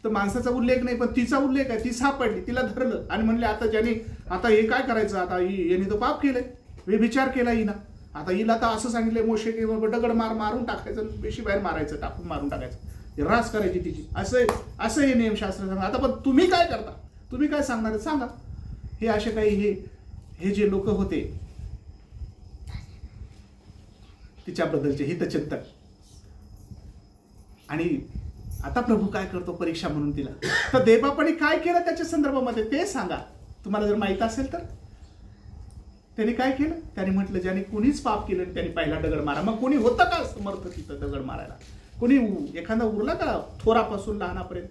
तर माणसाचा उल्लेख नाही पण तिचा उल्लेख आहे. ती सापडली, तिला धरलं आणि म्हणले आता ज्याने, आता हे काय करायचं, आता याने तो पाप केलंय, व्यभिचार केला हिनं, आता हिला तर असं सांगितलंय मोशे की दगड मारून टाकायचं, बेशी बाहेर मारायचं, टाकून मारून टाकायचं, रास करायची तिची, असं हे नियमशास्त्र सांगा. आता पण तुम्ही काय करता, तुम्ही काय सांगणार सांगा. हे असे काही हे जे लोक होते तिच्याबद्दलचे हितचिंतक. आणि आता प्रभू काय करतो परीक्षा म्हणून तिला, तर देवबापाने काय केलं त्याच्या संदर्भामध्ये ते सांगा. तुम्हाला जर माहित असेल तर त्याने काय केलं? त्याने म्हटलं ज्याने कोणीच पाप केलं त्याने पहिला दगड मारा. मग कोणी होतं का समर्थ तिथं दगड मारायला? कोणी एखादा उरला का थोरापासून लहानापर्यंत?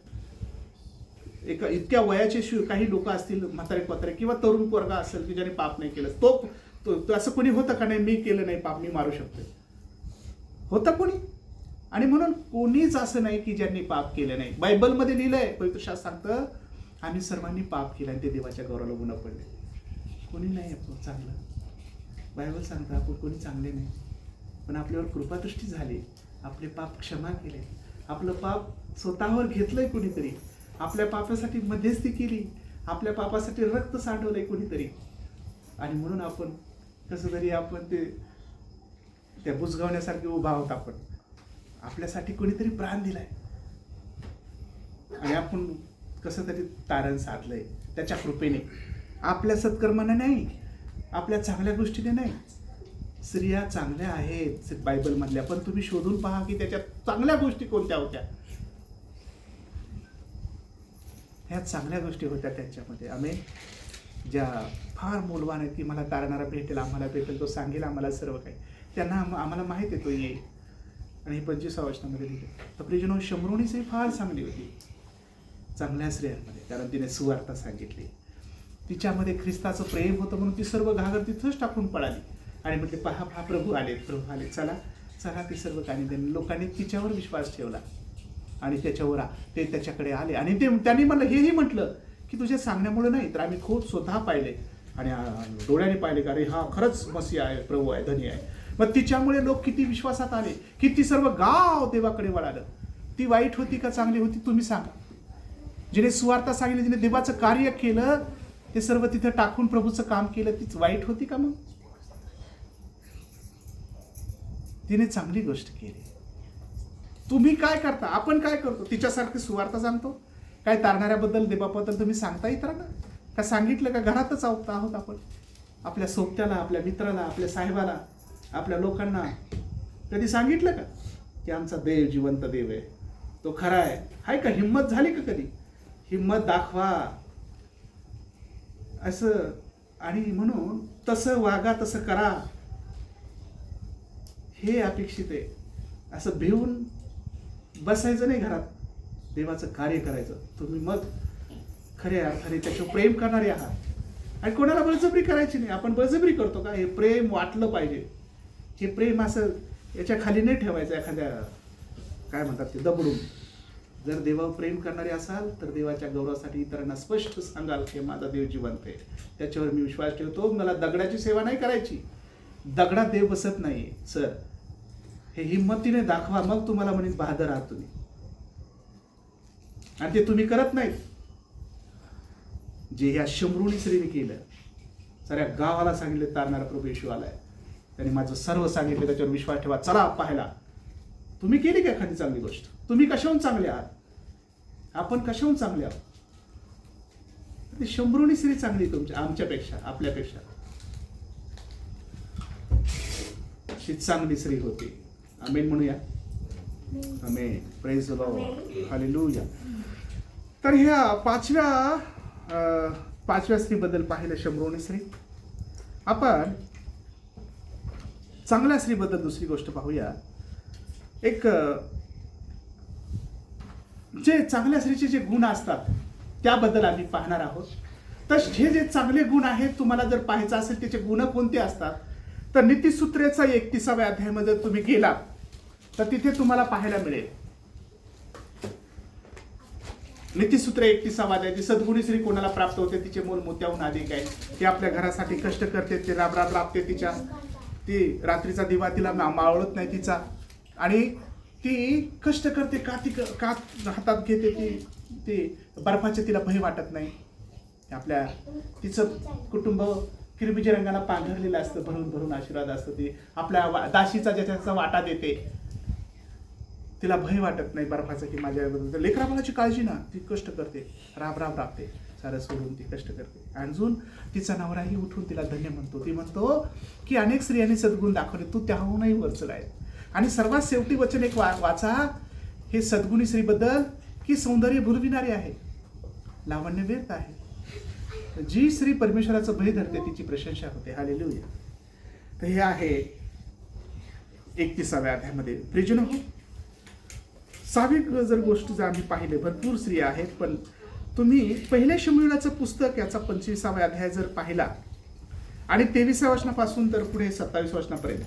इतक्या वयाचे काही लोक असतील, म्हातारे किंवा तरुण पोरगा असेल की ज्याने पाप नाही केलं, तो असं कोणी होतं का नाही मी केलं नाही पाप, मी मारू शकतो? होतं कोणी? आणि म्हणून कोणीच असं नाही की ज्यांनी पाप केलं नाही. बायबलमध्ये लिहिलंय, पवित्र शास्त्र सांगतं आम्ही सर्वांनी पाप केलं आणि ते देवाच्या गौरवाला गुन्हा पडले. कोणी नाही आपण चांगलं. बायबल सांगतं आपण कोणी चांगले नाही, पण आपल्यावर कृपादृष्टी झाली, आपले पाप क्षमा केले, आपलं पाप स्वतःवर घेतलंय कोणीतरी, आपल्या पापासाठी मध्यस्थी केली, आपल्या पापासाठी रक्त सांडवलंय कोणीतरी. आणि म्हणून आपण कसं तरी आपण त्या बुजगावण्यासारखे उभा आहोत. आपण आपल्यासाठी कोणीतरी प्राण दिलाय आणि आपण कसं तरी तारण साधलंय त्याच्या कृपेने, आपल्या सत्कर्माने नाही, आपल्या चांगल्या गोष्टीने नाही. स्त्रिया चांगल्या आहेत बायबलमधल्या, पण तुम्ही शोधून पहा की त्याच्यात चांगल्या गोष्टी कोणत्या होत्या. ह्या चांगल्या गोष्टी होत्या त्यांच्यामध्ये. आम्ही ज्या फार मूलवान आहेत की मला तारणारा भेटेल, आम्हाला भेटेल, तो सांगेल आम्हाला सर्व काही, त्यांना आम्हाला माहीत आहे तो येईल. आणि 25व्या वचनामध्ये लिहिले. तर प्रियजनो, शमरोनीचही फार चांगली होती चांगल्या स्त्रियांमध्ये, कारण तिने सुवार्ता सांगितली, तिच्यामध्ये ख्रिस्ताचं प्रेम होतं म्हणून ती सर्व घागर तिथंच टाकून पळाली आणि म्हटले पहा प्रभू आले, चला चला. ते सर्व काही लोकांनी तिच्यावर विश्वास ठेवला आणि ते त्याच्याकडे आले आणि त्यांनी मला हेही म्हटलं की तुझ्या सांगण्यामुळे नाही तर आम्ही खूप स्वतः पाहिले आणि डोळ्याने पाहिले का अरे हा खरंच मसीहा आहे, प्रभू आहे, धनी आहे. मग तिच्यामुळे लोक किती विश्वासात आले, किती सर्व गाव देवाकडे वळालं. ती वाईट होती का चांगली होती तुम्ही सांगा. जिने सुवार्ता सांगितली, जिने देवाचं कार्य केलं, ते सर्व तिथं टाकून प्रभूचं काम केलं, तीच वाईट होती का? मग तिने चांगली गोष्ट केली. तुम्ही काय करता, आपण काय करतो? तिच्यासारखी सुवार्ता सांगतो? काय तारणाऱ्याबद्दल, देवाबद्दल तुम्ही सांगता इतरांना का? सांगितलं का? घरातच आहोत आपण, आपल्या सोबत्याला, आपल्या मित्राला, आपल्या साहेबाला, आपल्या लोकांना कधी सांगितलं का की आमचा देव जिवंत देव आहे, तो खरा आहे का? हिंमत झाली का कधी? हिंमत दाखवा. असं आणि म्हणून तसं वागा, तसं करा, हे अपेक्षित आहे. असं भिवून बसायचं नाही घरात, देवाचं कार्य करायचं. तुम्ही मग खऱ्या अर्थाने त्याच्यावर प्रेम करणारे आहात. आणि कोणाला बळजबरी करायची नाही. आपण बळजबरी करतो का? हे प्रेम वाटलं पाहिजे. हे प्रेम असं याच्या खाली नाही ठेवायचं, एखाद्या काय म्हणतात ते दबडून. जर देवावर प्रेम करणारे असाल तर देवाच्या गौरवासाठी इतरांना स्पष्ट सांगाल की माझा देव जिवंत आहे, त्याच्यावर मी विश्वास ठेवतो. मला दगडाची सेवा नाही करायची. दगडात देव बसत नाही सर. हे हिंमतीने दाखवा, मग तुम्हाला म्हणेन बहादर आहात तुम्ही. आणि ते तुम्ही करत नाहीत. जे ह्या शंभरुणी स्त्रीने केलं, साऱ्या गावाला सांगितले तारणारा प्रभू येशू आलाय, त्यांनी माझं सर्व सांगितलं, त्याच्यावर विश्वास ठेवा, चला पाहायला. तुम्ही केली का एखादी चांगली गोष्ट? तुम्ही कशाहून चांगले आहात? आपण कशाहून चांगले आहोत? ती शंभरुणी स्त्री चांगली तुमच्या, आमच्यापेक्षा, आपल्यापेक्षा. अशी चांगली स्त्री होती. आमेन म्हणूया. Amen. Praise the Lord. Hallelujah. तर ह्या पाचव्या स्त्रीबद्दल पाहिलं, शंभरुणी स्त्री. आपण चांगल्या स्त्रीबद्दल दुसरी गोष्ट पाहूया. एक जे चांगल्या स्त्रीचे जे गुण असतात त्याबद्दल आम्ही पाहणार आहोत. तर हे जे चांगले गुण आहेत, तुम्हाला जर पाहायचं असेल त्याचे गुण कोणते असतात, तर नीतिसूत्रेचा 31व्या अध्यायामध्ये तुम्ही गेलात तर तिथे तुम्हाला पाहायला मिळेल. नीतिसूत्र 31वा अध्याय. सद्गुणी स्त्री कोणाला प्राप्त होते? तिचे मोल मोत्याहून अधिक आहे. ती आपल्या घरासाठी कष्ट करते, ते राब राबते तिच्या, ती रात्रीचा दिवा तिला मावळत नाही तिचा, आणि ती कष्ट करते का, ती का हातात घेते, ती बर्फाचे तिला भय वाटत नाही. आपल्या तिचं कुटुंब किरमिजी रंगाला पांघरलेलं असतं, भरून भरून आशीर्वाद असतं. ती आपल्या दाशीचा ज्याचा वाटा देते, तिला भय वाटत नाही बर्फाचं की माझ्या लेकराबाळाची काळजी ना, ती कष्ट करते, राबते, सारं सोडून ती कष्ट करते. अजून तिचा नवराही उठून तिला धन्य म्हणतो. ती म्हणतो की अनेक स्त्रियांनी सद्गुण दाखवले, तू त्याहूनही वरचला आहे. आणि सर्वात शेवटी वचन एक वाचा, हे सद्गुणी स्त्रीबद्दल की सौंदर्य भुलविणारे आहे, लावण्य व्यर्थ आहे. जी स्त्री परमेश्वराचं भय धरते तिची प्रशंसा होते. हालेलुया. तर हे आहे 31व्या अध्यायामध्ये. प्रियजन हो, 6वी जर गोष्ट जर आम्ही पाहिले, भरपूर स्त्रिया आहेत, पण तुम्ही पहिल्या शमूएलाचं पुस्तक याचा 25वा अध्याय जर पाहिला आणि 23व्या वचनापासून तर पुढे 27 वचनापर्यंत,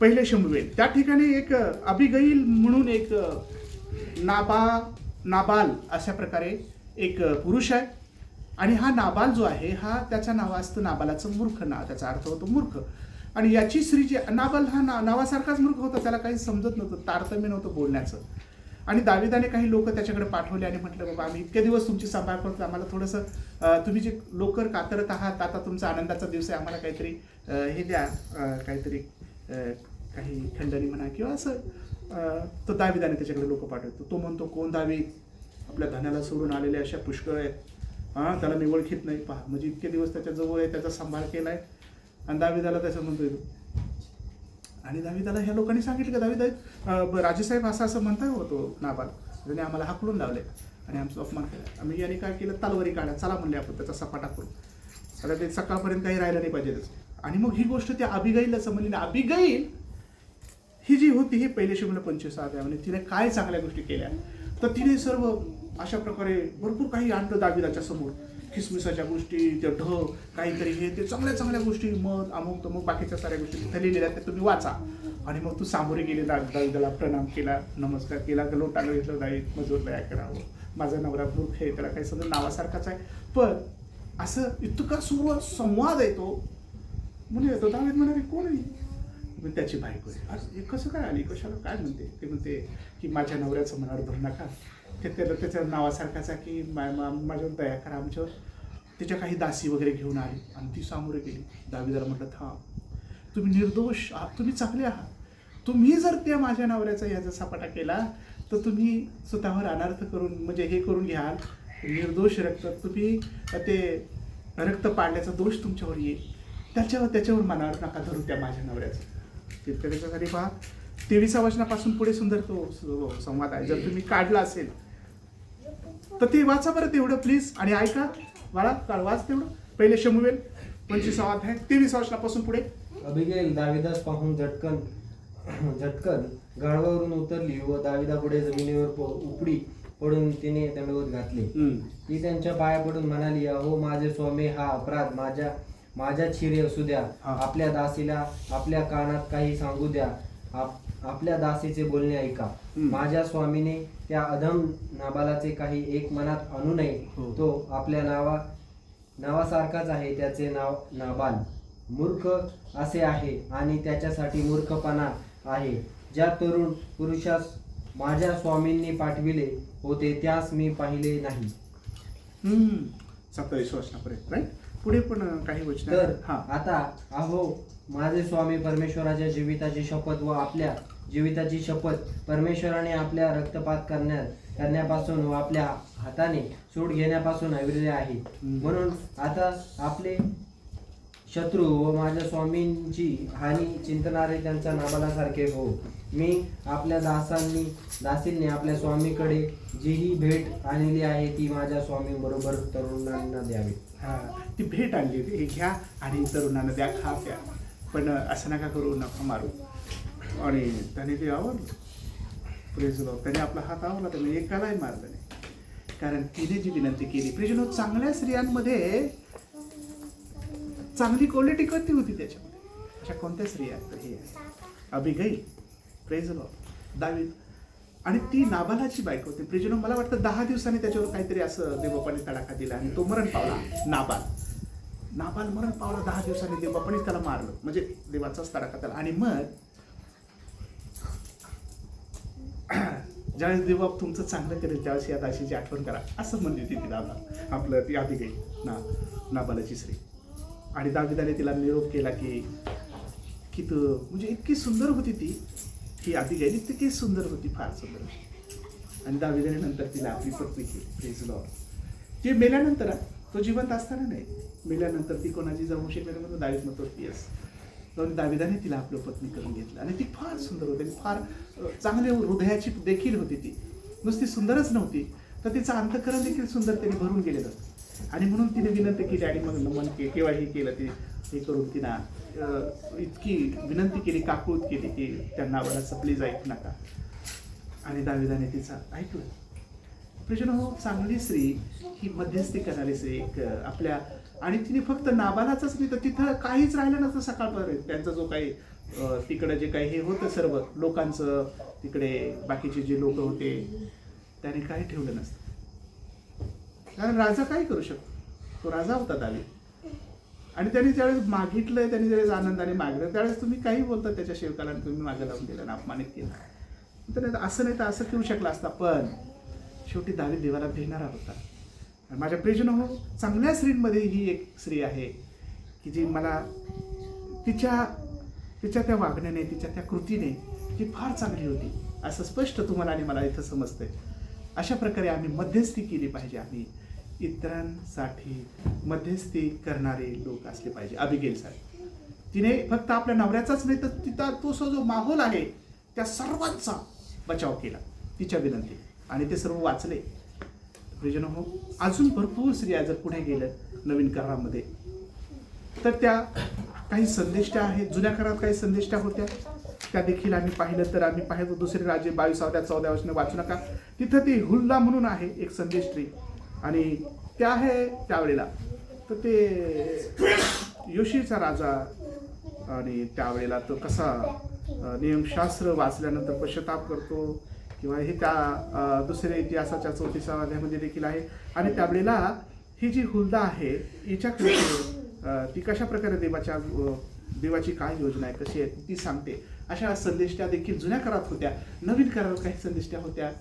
पहिले शमूएल, त्या ठिकाणी एक अबिगैल म्हणून एक नाबाल अशा प्रकारे एक पुरुष आहे. आणि हा नाबाल जो आहे, हा त्याचं नाव असतं नाबालाचं मूर्ख नाव, त्याचा अर्थ होतो मूर्ख. आणि याची स्त्री जी नाबाल, हा नावासारखाच मूर्ख होता, त्याला काही समजत नव्हतं, तारतम्य नव्हतं बोलण्याचं. आणि दाविदाने काही लोक त्याच्याकडे पाठवले आणि म्हटलं, बाबा आम्ही इतके दिवस तुमची सांभाळ करतो, आम्हाला थोडंसं तुम्ही जे लवकर कातरत आहात, आता तुमचा आनंदाचा दिवस आहे, आम्हाला काहीतरी हे द्या, काहीतरी काही खंडणी म्हणा किंवा असं. तो दाविदाने त्याच्याकडे लोक पाठवतो. तो म्हणतो, कोण दावीद? आपल्या धनाला सोडून आलेले अशा पुष्कळ आहेत, त्याला मी ओळखीत नाही. पहा, म्हणजे इतके दिवस त्याच्याजवळ आहे, त्याचा सांभाळ केला आहे, आणि दाविदाला त्याचं म्हणतोय. आणि दाविदाला ह्या लोकांनी सांगितलं की दाविद राजेसाहेब असं म्हणताय होतो नाबाल, त्याने आम्हाला हाकलून लावले आणि आमचा अपमान केला. आम्ही याने काय केलं, तलवारी काढा, चला म्हणले आपण त्याचा सपाटा करू. आता ते सकाळपर्यंत काही राहिलं नाही पाहिजे त्याचं. आणि मग ही गोष्ट त्या अबिगैलला समजली. अबिगैल ही जी होती, ही पहिले शमूएल 25 अध्यायामध्ये तिने काय चांगल्या गोष्टी केल्या, तर तिने सर्व अशा प्रकारे भरपूर काही आणलं दाविदाच्या समोर. किसमिसाच्या गोष्टी, ते काहीतरी हे ते चांगल्या गोष्टी, मग अमुक तमुक बाकीच्या साऱ्या गोष्टी तिथे लिहिलेल्या, त्या तुम्ही वाचा. आणि मग तू सामोरे गेले, दाविदाला प्रणाम केला, नमस्कार केला, लोटांना घेतलं, दावीद मजूर दया करावं, माझा नवरा मूर्ख आहे, त्याला काही समजा नावासारखाच आहे. पण असं इतका संवाद आहे तो. म्हणजे येतो दावीद म्हणाले, कोण आहे? त्याची बायको आहे. आज कसं काय आली, कशाला काय म्हणते? ते म्हणते की माझ्या नवऱ्याचं मनावर धरू नका, ते त्याच्या नावासारखाच आहे की माझ्यावर दया करा आमच्यावर. त्याच्या काही दासी वगैरे घेऊन आली आणि ती सामोरे गेली. दाविदाला म्हटलं, तुम्ही निर्दोष आहात, तुम्ही चांगले आहात. तुम्ही जर त्या माझ्या नवऱ्याचा याचा सपाटा केला तर तुम्ही स्वतःवर अनर्थ करून, म्हणजे हे करून घ्याल, निर्दोष रक्त, तुम्ही ते रक्त पाडल्याचा दोष तुमच्यावर येईल. त्याच्यावर मनावर नका धरू त्या माझ्या नवऱ्याचं. त्याच्यासाठी पहा, 23व्या वचनापासून पुढे सुंदर तो संवाद आहे. जर तुम्ही काढला असेल तर ते वाचा बरं तेवढं प्लीज, आणि ऐका बाळा, वाच तेवढं. पहिले शमूएल 25 अध्याय 23 वचनापासून पुढे. अबिगैल दाविदास पाहून झटकन गाढवावरून उतरली व दाविदापुढे जमिनीवर उपडी पडून तिने दंडवत घातले. ती त्यांच्या पाया पडून म्हणाली, अहो माझे स्वामी, हा अपराध माझ्या शिरे असू द्या. आपल्या दासीला आपल्या कानात काही सांगू द्या. आपल्या दासीचे बोलणे ऐका. माझ्या स्वामीने त्या अधम नाबालाचे काही एक मनात आणू नये. तो आपल्या नावासारखाच आहे. त्याचे नाव नाबाल मूर्ख असे आहे आणि त्याच्यासाठी मूर्खपणा आहे. ज्या तरुण पुरुषास माझ्या स्वामींनी पाठविले होते त्यास मी पाहिले नाही. 27 वचनापर्यंत राईट. पुढे पण काही वचन. तर आता अहो माझे स्वामी, परमेश्वराच्या जीविताची शपथ व आपल्या जीविताची शपथ, परमेश्वराने आपल्या रक्तपात करण्यापासून व आपल्या हाताने सूड घेण्यापासून ऐवलेले आहे. म्हणून आता आपले शत्रू व माझ्या स्वामींची हानी चिंतणारे त्यांच्या नाबालासारखे हो. मी आपल्या दासींनी आपल्या स्वामीकडे जीही भेट आणली आहे ती माझ्या स्वामी बरोबर तरुणांना द्यावी. ती भेट आणली, हे घ्या आणि तरुणांना द्या, खा प्या, पण असं नका करू, नका मारू. आणि त्याने ते आवडलं. Praise Lord. त्याने आपला हात आवडला, त्याने एकालाही मारलं नाही, कारण तिने जी विनंती केली. Praise Lord. चांगल्या स्त्रियांमध्ये चांगली क्वालिटी कोणती होती त्याच्यामध्ये? अशा कोणत्या स्त्रिया आहेत? हे अबिगैल. Praise Lord. दावीद. आणि ती नाबालाची बायको होती. Praise Lord. मला वाटतं 10 दिवसांनी त्याच्यावर काहीतरी असं देवबापाने तडाखा दिला आणि तो मरण पावला. नाबाल मरण पावला 10 दिवसांनी. देवबापाने त्याला मारलं, म्हणजे देवाचाच तडाखा त्याला. आणि मग ज्यावेळेस देवबाप तुमचं चांगलं करेल त्यावेळेस या दासीची आठवण करा, असं म्हणली होती ती आपलं ती अबिगैल नाबालाची स्त्री. आणि दाविदाने तिला निरोप केला की तू म्हणजे इतकी सुंदर होती ती, की अबिगैल इतकी सुंदर होती, फार सुंदर. आणि दाविदाने नंतर तिला आपली पत्नी केली. Praise Lord. ती मेल्यानंतर, तो जिवंत असताना नाही, मेल्यानंतर ती कोणाची जाऊ शकली म्हणून दावीद म्हणतो येस. दाविदाने तिला आपलं पत्नी करून घेतलं आणि ती फार सुंदर होती, फार चांगल्या हृदयाची देखील होती. ती नुसती सुंदरच नव्हती, तर तिचं अंतःकरण देखील सुंदरतेने भरून गेलेलं. आणि म्हणून तिने विनंती केली आणि मग नमन केव्हा हे केलं ते हे करून तिनं इतकी विनंती केली, काकुळत केली की त्यांना नाबालाचं प्लीज ऐकू नका. आणि दाविदाने तिचं ऐकलं. प्रश्न हो, चांगली स्त्री ही मध्यस्थी करणारी स्त्री एक आपल्या. आणि तिने फक्त नाबालाचंच नाही तर तिथं काहीच राहिलं नसतं सकाळपर्यंत. त्यांचा जो काही तिकडं जे काही हे होतं सर्व लोकांचं, तिकडे बाकीचे जे लोक होते त्याने काही ठेवलं नसतं. कारण राजा काय करू शकतो? तो राजा होता दावीद. आणि त्यांनी ज्यावेळेस मागितलंय, त्यांनी ज्यावेळेस आनंदाने मागलं, त्यावेळेस तुम्ही काही बोलता त्याच्या सेवकाला, तुम्ही मागं लावून दिलं, अपमानित केलं. तर असं नाही तर असं करू शकला असता. पण शेवटी दावीद देवाला भेटणारा होता. माझ्या प्रियजन हो, चांगल्या स्त्रींमध्ये ही एक स्त्री आहे की जी मला तिच्या त्या वागण्याने, तिच्या त्या कृतीने जी फार चांगली होती, असं स्पष्ट तुम्हाला आणि मला इथं समजतंय. अशा प्रकारे आम्ही मध्यस्थी केली पाहिजे. आम्ही इतरांसाठी मध्यस्थी करणारे लोक असले पाहिजे. अबिगैलसाठी तिने फक्त आपल्या नवऱ्याचाच नाही तर तिचा तो जो माहोल आहे त्या सर्वांचा बचाव केला तिच्या विनंती, आणि ते सर्व वाचले. प्रियजन हो, अजून भरपूर स्त्रिया जर पुढे गेल्या नवीन करारामध्ये तर त्या काही संदेष्टा आहेत. जुन्या करारात काही संदेष्टा होत्या, त्या देखील आम्ही पाहिलं तर आम्ही पाहिलं दुसरे राज्य 22-14 वर्षाने वाचू नका. तिथं ती हुल्ला म्हणून आहे एक संदेष्टी, आणि त्या आहे त्यावेळेला तर ते योशीचा राजा. आणि त्यावेळेला तो कसा नियमशास्त्र वाचल्यानंतर पश्चाताप करतो किंवा हे त्या दुसऱ्या इतिहासाच्या 34व्या अध्यायामध्ये देखील आहे. आणि त्यावेळेला ही जी हुल्दा आहे हिच्याकडे ती कशा प्रकारे देवाची काय योजना आहे, कशी आहे ती सांगते. अशा संदेष्टा देखील जुन्या करारात होत्या. नवीन करारात काही संदेष्टा होत्या.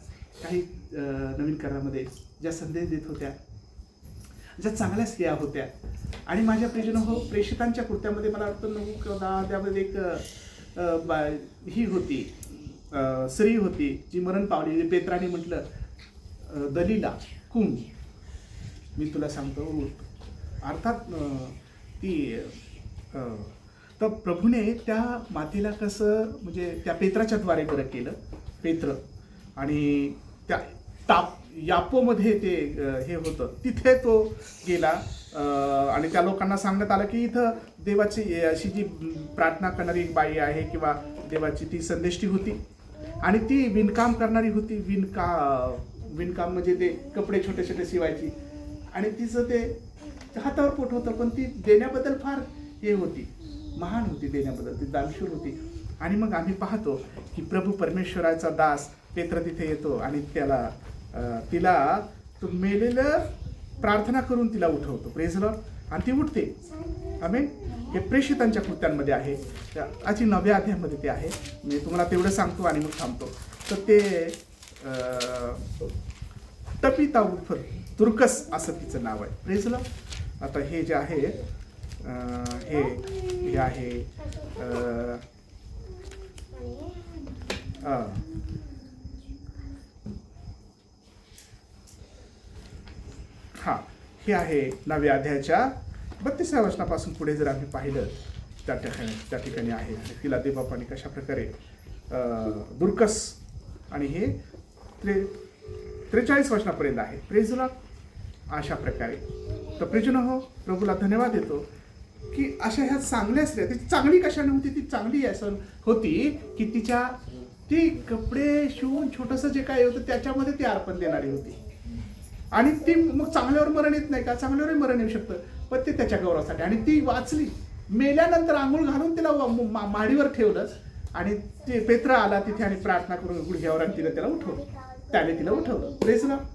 काही नवीन करारामध्ये ज्या संदेश देत होत्या, ज्या चांगल्या स्त्रिया होत्या. आणि माझ्या प्रियजन हो, प्रेषितांच्या कृत्यामध्ये मला वाटतं 9 किंवा 10 त्यामध्ये एक ही होती, स्त्री होती जी मरण पावली. पेत्राने म्हटलं दलीला कुम, मी तुला सांगतो. अर्थात ती तर प्रभूने त्या मातेला कसं म्हणजे त्या पेत्राच्या द्वारे बरं केलं. पेत्र आणि त्या यापोमध्ये ते हे होतं, तिथे तो गेला आणि त्या लोकांना सांगण्यात आलं की इथं देवाची अशी जी प्रार्थना करणारी एक बाई आहे किंवा देवाची ती संदेष्टी होती आणि ती विणकाम करणारी होती. विणकाम म्हणजे ते कपडे छोटे छोटे शिवायची आणि तिचं ते हातावर पोट होतं, पण ती देण्याबद्दल फार हे होती, महान होती देण्याबद्दल, ती दानशूर होती. आणि मग आम्ही पाहतो की प्रभू परमेश्वराचा दास पेत्र तिथे येतो आणि तिला तो मेलेलं प्रार्थना करून तिला उठवतो. Praise Lord. आणि ती उठते. आमेन. हे प्रेषितांच्या कृत्यांमध्ये आहे, आजची 9व्या अध्यायामध्ये ते आहे. मी तुम्हाला तेवढं सांगतो आणि मग थांबतो. तर ते तपिता उर्फ तुर्कस असं तिचं नाव आहे. Praise Lord. आता हे जे आहे हे आहे हा हे आहे 9व्या अध्यायाच्या 32व्या वचनापासून पुढे जर आम्ही पाहिलं त्या ठिकाणी आहे. तिला देवबापाने कशा प्रकारे दुर्कस आणि हे 43 वचनापर्यंत आहे. Praise Lord. अशा प्रकारे तर प्रियजन हो, प्रभूला धन्यवाद देतो की अशा ह्या चांगल्या स्त्रिया, ती चांगली कशाने होती, ती चांगली असं होती की ती कपडे शिवून छोटंसं जे काय होतं त्याच्यामध्ये ती अर्पण देणारी होती. आणि ती मग चांगल्यावर मरण येत नाही का, चांगल्यावरही मरण येऊ शकतं, पण ते त्याच्या गौरवासाठी. आणि ती वाचली, मेल्यानंतर आंघोळ घालून तिला माडीवर ठेवलं आणि ते पेत्र आला तिथे आणि प्रार्थना करून गुडघ्यावर आणि त्याला उठवलं, त्याने तिला उठवलं. Praise Lord.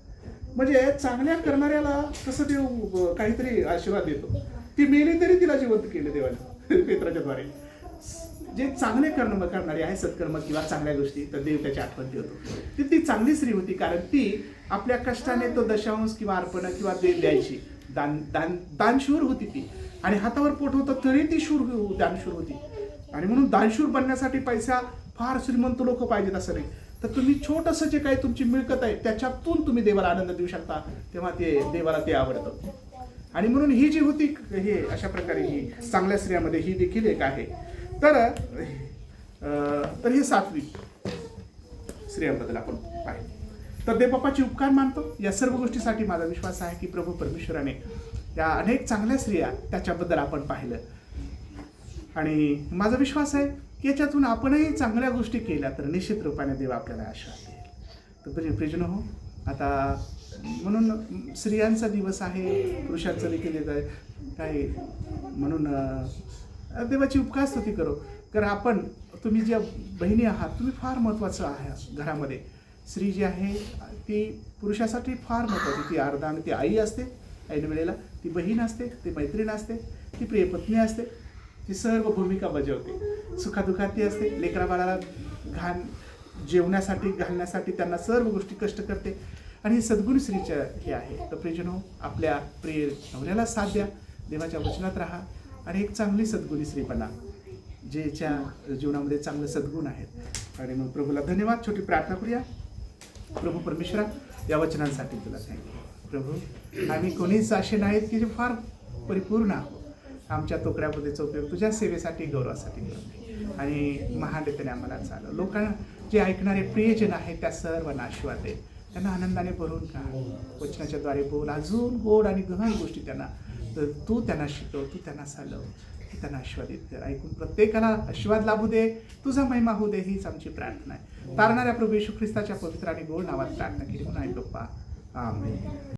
म्हणजे चांगल्या करणाऱ्याला कसं देव काहीतरी आशीर्वाद देतो. ती मेली तरी तिला जिवंत केलं देवाने पेत्राच्या द्वारे. जे चांगले कर्म करणारे आहे, सत्कर्म किंवा चांगल्या गोष्टी, तर देव त्याची आठवण ठेवतो. ती चांगली स्त्री होती, कारण ती आपल्या कष्टाने तो दशांश किंवा अर्पण किंवा द्यायची. दानशूर होती ती. आणि हातावर पोट होतं तरी ती दानशूर होती. आणि म्हणून दानशूर बनण्यासाठी पैसा फार श्रीमंत लोक पाहिजेत असं नाही. तर तुम्ही छोटंसं जे काही तुमची मिळकत आहे त्याच्यातून तुम्ही देवाला आनंद देऊ शकता, तेव्हा ते देवाला ते आवडतं. आणि म्हणून ही जी होती हे अशा प्रकारे ही चांगल्या स्त्रियामध्ये ही देखील एक आहे. तर हे 7वी स्त्रियांबद्दल आपण पाहिजे. तर देवबापाचे उपकार मानतो. या सर्व गोष्टीसाठी माझा विश्वास आहे की प्रभू परमेश्वराने या अनेक चांगल्या स्त्रिया त्याच्याबद्दल आपण पाहिलं. आणि माझा विश्वास आहे की याच्यातून आपणही चांगल्या गोष्टी केल्या तर निश्चित रूपाने देव आपल्याला आशीर्वाद देईल. तर प्रियजन हो, आता म्हणून स्त्रियांचा दिवस आहे, पुरुषांचा देखील येत आहे काय, म्हणून देवाची उपकार स्तुती करो. कारण आपण तुम्ही ज्या बहिणी आहात तुम्ही फार महत्त्वाचं आहे घरामध्ये. स्त्री जी आहे ती पुरुषासाठी फार महत्त्वाची. ती अर्धांग, ती आई असते ऐन वेळेला, ती बहीण असते, ती मैत्रीण असते, ती प्रियपत्नी असते, ती सर्व भूमिका बजावते. सुखादुखात ती असते, लेकरा बाळाला जेवण्यासाठी घालण्यासाठी त्यांना सर्व गोष्टी कष्ट करते. आणि हे सद्गुण स्त्रीचं हे आहे. तर प्रियजनो, आपल्या प्रिय नवऱ्याला साथ द्या, देवाच्या वचनात राहा आणि एक चांगली सद्गुणी स्त्री बना, ज्याच्या जीवनामध्ये चांगले सद्गुण आहेत. आणि मग प्रभूला धन्यवाद. छोटी प्रार्थना करूया. प्रभू परमेश्वरा, या वचनांसाठी तुला थँक्यू. प्रभू, आम्ही कोणीच असे नाहीत की जे फार परिपूर्ण आहोत. आमच्या तुकड्यामध्येचा उपयोग तुझ्या सेवेसाठी, गौरवासाठी करून आणि महान रीतीने आम्हाला चालव. लोकांना जे ऐकणारे प्रियजन आहेत त्या सर्वांना आशीर्वाद दे, त्यांना आनंदाने भरून काढ. वचनाच्या द्वारे बोल, अजून गोड आणि गहन गोष्टी त्यांना, तर तू त्यांना शिकव, तू त्यांना चालव, तू त्यांना आशीर्वादित कर. ऐकून प्रत्येकाला आशीर्वाद लाभू दे, तुझा महिमा होऊ दे, हीच आमची प्रार्थना आहे. तारणाऱ्या प्रभू येशू ख्रिस्ताच्या पवित्र आणि गोड नावात प्रार्थना केली म्हणून ऐक बाप्पा. आमेन.